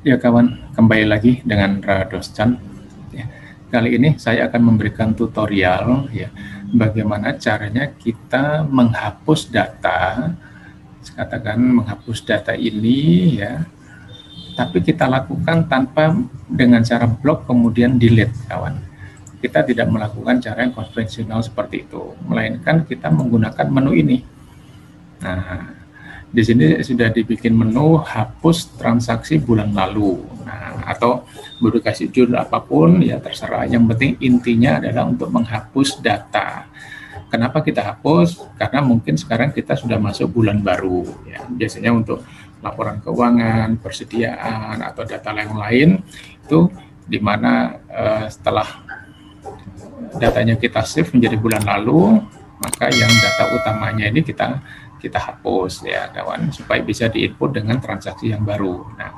Ya kawan, kembali lagi dengan Radoscan. Ya, kali ini saya akan memberikan tutorial ya, bagaimana caranya kita menghapus data, katakan menghapus data ini ya, tapi kita lakukan tanpa dengan cara blok kemudian delete kawan. Kita tidak melakukan cara yang konvensional seperti itu, melainkan kita menggunakan menu ini. Nah, di sini sudah dibikin menu hapus transaksi bulan lalu. Nah, atau boleh kasih judul apapun ya terserah. Yang penting intinya adalah untuk menghapus data. Kenapa kita hapus? Karena mungkin sekarang kita sudah masuk bulan baru ya. Biasanya untuk laporan keuangan, persediaan atau data yang lain itu di mana setelah datanya kita save menjadi bulan lalu, maka yang data utamanya ini kita hapus ya kawan, supaya bisa diinput dengan transaksi yang baru. Nah,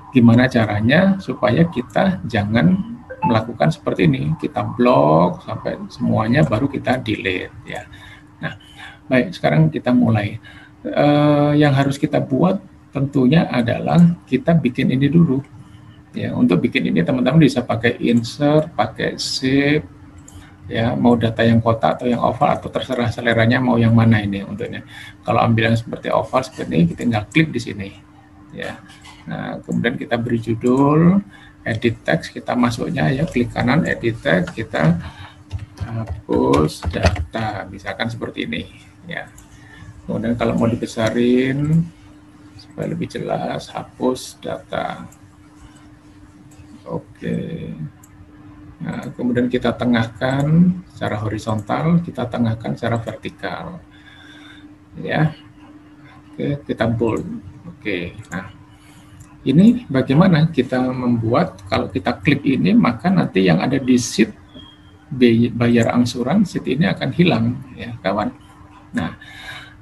gimana caranya supaya kita jangan melakukan seperti ini, kita blok sampai semuanya baru kita delete ya. Nah, baik, sekarang kita mulai. Yang harus kita buat tentunya adalah kita bikin ini dulu ya. Untuk bikin ini teman-teman bisa pakai insert, pakai save ya, mau data yang kotak atau yang oval atau terserah seleranya mau yang mana ini untuknya. Kalau ambil yang seperti oval seperti ini, kita tinggal klik di sini ya. Nah, kemudian kita beri judul, edit text, kita masuknya ya, klik kanan edit text, kita hapus data, misalkan seperti ini ya. Kemudian kalau mau dibesarin supaya lebih jelas, hapus data. Oke. Nah, kemudian kita tengahkan secara horizontal, kita tengahkan secara vertikal. Ya. Oke, kita bold. Oke. Nah, ini bagaimana kita membuat, kalau kita klik ini, maka nanti yang ada di sheet bayar angsuran, sheet ini akan hilang ya, kawan. Nah,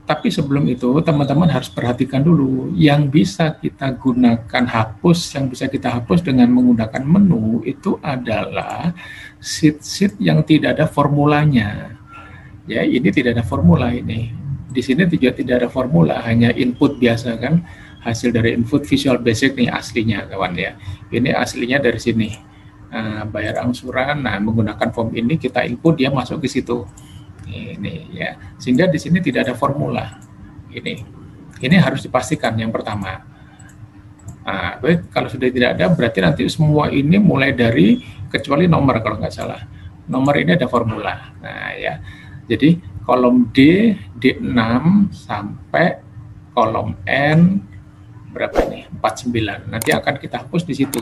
tapi sebelum itu teman-teman harus perhatikan dulu, yang bisa kita gunakan hapus, yang bisa kita hapus dengan menggunakan menu itu adalah sheet-sheet yang tidak ada formulanya. Ya, ini tidak ada formula ini. Di sini juga tidak ada formula, hanya input biasa kan, hasil dari input Visual Basic nih aslinya kawan ya. Ini aslinya dari sini. Bayar angsuran, nah menggunakan form ini kita input, dia masuk ke situ. Ini ya, sehingga di sini tidak ada formula. Ini harus dipastikan yang pertama. Nah, baik, kalau sudah tidak ada berarti nanti semua ini mulai dari, kecuali nomor kalau nggak salah, nomor ini ada formula. Nah ya, jadi kolom D6 sampai kolom N berapa ini, 49 nanti akan kita hapus di situ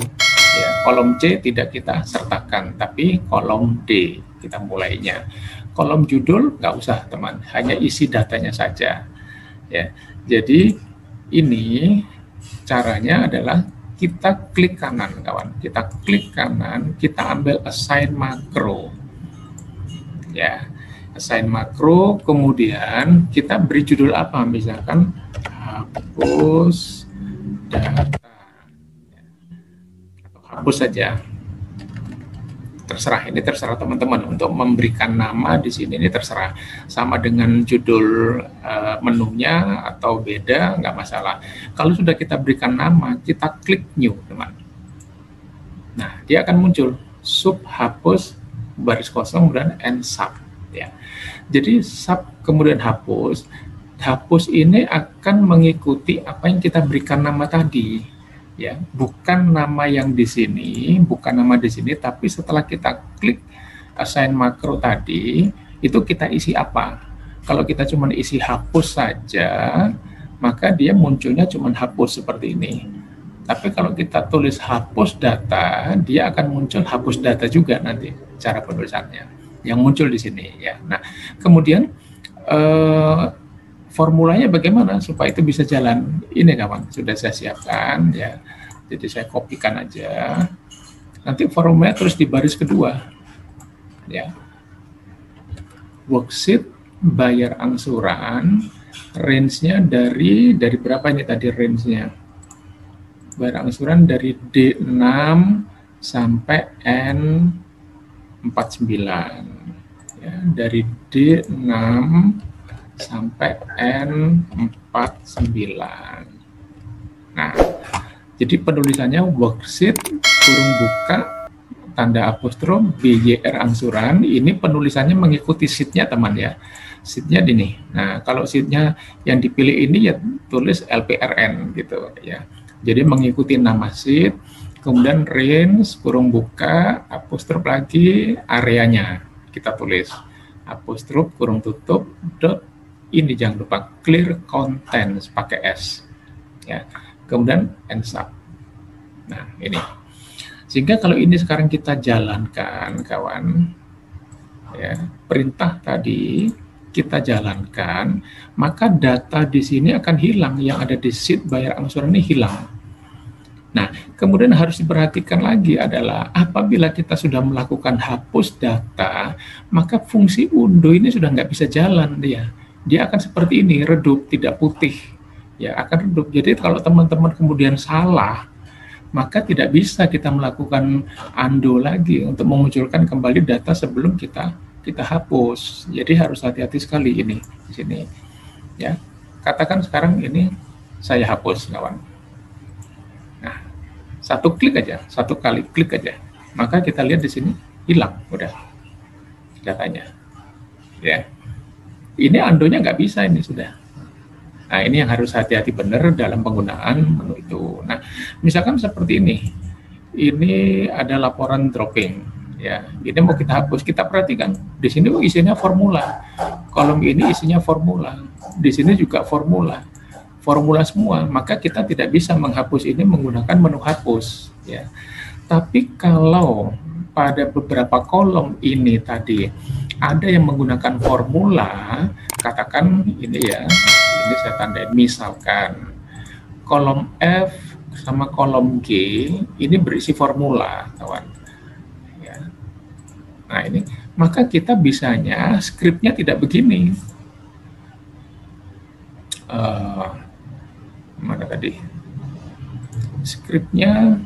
ya. Kolom C tidak kita sertakan, tapi kolom D kita mulainya. Kolom judul nggak usah teman, hanya isi datanya saja ya. Jadi ini caranya adalah kita klik kanan kawan, kita klik kanan, kita ambil assign makro ya, assign makro, kemudian kita beri judul apa, misalkan hapus data atau hapus saja. Terserah, ini terserah teman-teman untuk memberikan nama di sini, ini terserah, sama dengan judul menunya atau beda nggak masalah. Kalau sudah kita berikan nama, kita klik new teman. Nah, dia akan muncul sub hapus baris kosong dan end sub ya. Jadi sub kemudian hapus ini akan mengikuti apa yang kita berikan nama tadi. Ya, bukan nama yang di sini, bukan nama di sini, tapi setelah kita klik assign makro tadi, itu kita isi apa. Kalau kita cuma isi hapus saja, maka dia munculnya cuma hapus seperti ini. Tapi kalau kita tulis hapus data, dia akan muncul hapus data juga nanti cara penulisannya yang muncul di sini ya. Nah, kemudian formulanya bagaimana supaya itu bisa jalan? Ini kawan, sudah saya siapkan ya. Jadi saya kopikan aja. Nanti formulanya terus di baris kedua. Ya. Worksheet bayar angsuran, range-nya dari berapa ini tadi range-nya? Bayar angsuran dari D6 sampai N49. Ya, dari D6 sampai N49. Nah, Jadi penulisannya worksheet kurung buka tanda apostrof BYR angsuran. Ini penulisannya mengikuti sheet-nya teman ya. Sheet-nya ini. Nah, kalau sheet-nya yang dipilih ini ya tulis LPRN gitu ya. Jadi mengikuti nama sheet, kemudian range kurung buka apostrof lagi areanya kita tulis apostrof kurung tutup dot, ini jangan lupa clear contents pakai S ya, kemudian end sub. Nah ini, sehingga kalau ini sekarang kita jalankan kawan ya, perintah tadi kita jalankan, maka data di sini akan hilang, yang ada di sheet bayar angsuran ini hilang. Nah, kemudian harus diperhatikan lagi adalah apabila kita sudah melakukan hapus data, maka fungsi undo ini sudah nggak bisa jalan dia. Dia akan seperti ini, redup, tidak putih. Ya, akan redup. Jadi kalau teman-teman kemudian salah, maka tidak bisa kita melakukan undo lagi untuk memunculkan kembali data sebelum kita hapus. Jadi harus hati-hati sekali ini di sini. Ya, katakan sekarang ini saya hapus, kawan. Satu klik aja, satu kali klik aja, maka kita lihat di sini hilang udah datanya ya. Ini undo-nya nggak bisa, ini sudah. Nah ini yang harus hati-hati benar dalam penggunaan menu itu. Nah misalkan seperti ini ada laporan dropping ya, ini mau kita hapus, kita perhatikan di sini isinya formula, kolom ini isinya formula, di sini juga formula semua, maka kita tidak bisa menghapus ini menggunakan menu hapus ya. Tapi kalau pada beberapa kolom ini tadi ada yang menggunakan formula, katakan ini ya, ini saya tandain misalkan kolom F sama kolom G ini berisi formula, kawan ya. Nah ini, maka kita bisanya skripnya tidak begini. Mana tadi skripnya,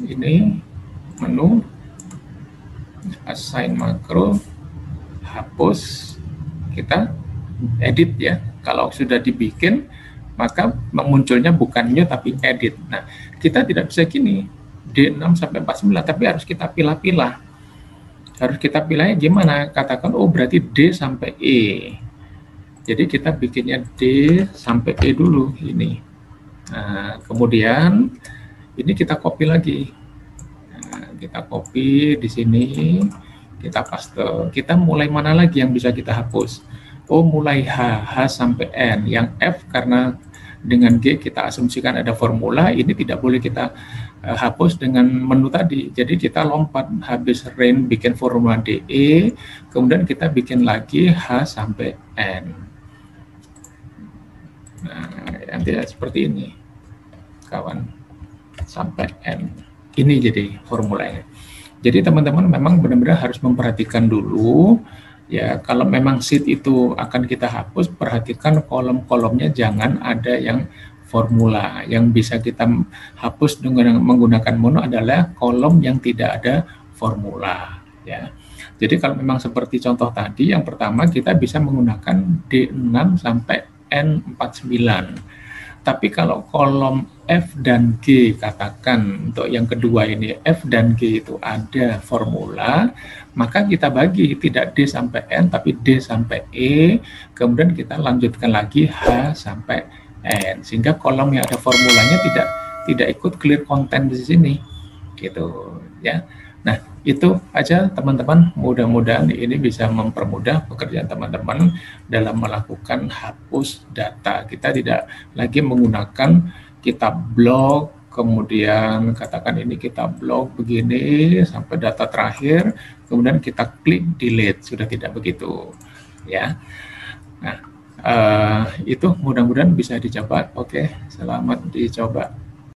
ini menu assign makro, hapus, kita edit ya. Kalau sudah dibikin maka munculnya bukan new tapi edit. Nah kita tidak bisa gini D6 sampai 49, tapi harus kita pilah-pilah. Harus kita pilihnya gimana, katakan oh berarti D sampai E. Jadi kita bikinnya D sampai E dulu ini. Nah, kemudian ini kita copy lagi. Nah, kita copy di sini, kita paste. Kita mulai mana lagi yang bisa kita hapus? Oh, mulai H sampai N. Yang F karena dengan G kita asumsikan ada formula, ini tidak boleh kita hapus dengan menu tadi. Jadi kita lompat habis range bikin formula DE, kemudian kita bikin lagi H sampai N. Nah, nanti seperti ini, kawan, sampai N. Ini jadi formulanya. Jadi teman-teman memang benar-benar harus memperhatikan dulu, ya, kalau memang sheet itu akan kita hapus, perhatikan kolom-kolomnya jangan ada yang formula. Yang bisa kita hapus dengan menggunakan menu adalah kolom yang tidak ada formula, ya. Jadi kalau memang seperti contoh tadi, yang pertama kita bisa menggunakan D6 sampai N49. Tapi kalau kolom F dan G, katakan untuk yang kedua ini F dan G itu ada formula, maka kita bagi tidak D sampai N tapi D sampai E, kemudian kita lanjutkan lagi H sampai N, sehingga kolom yang ada formulanya tidak ikut clear content di sini gitu ya. Nah itu aja teman-teman, mudah-mudahan ini bisa mempermudah pekerjaan teman-teman dalam melakukan hapus data. Kita tidak lagi menggunakan kita blok, kemudian katakan ini kita blok begini sampai data terakhir, kemudian kita klik delete, sudah tidak begitu ya. Nah itu mudah-mudahan bisa dicoba. Oke, selamat dicoba.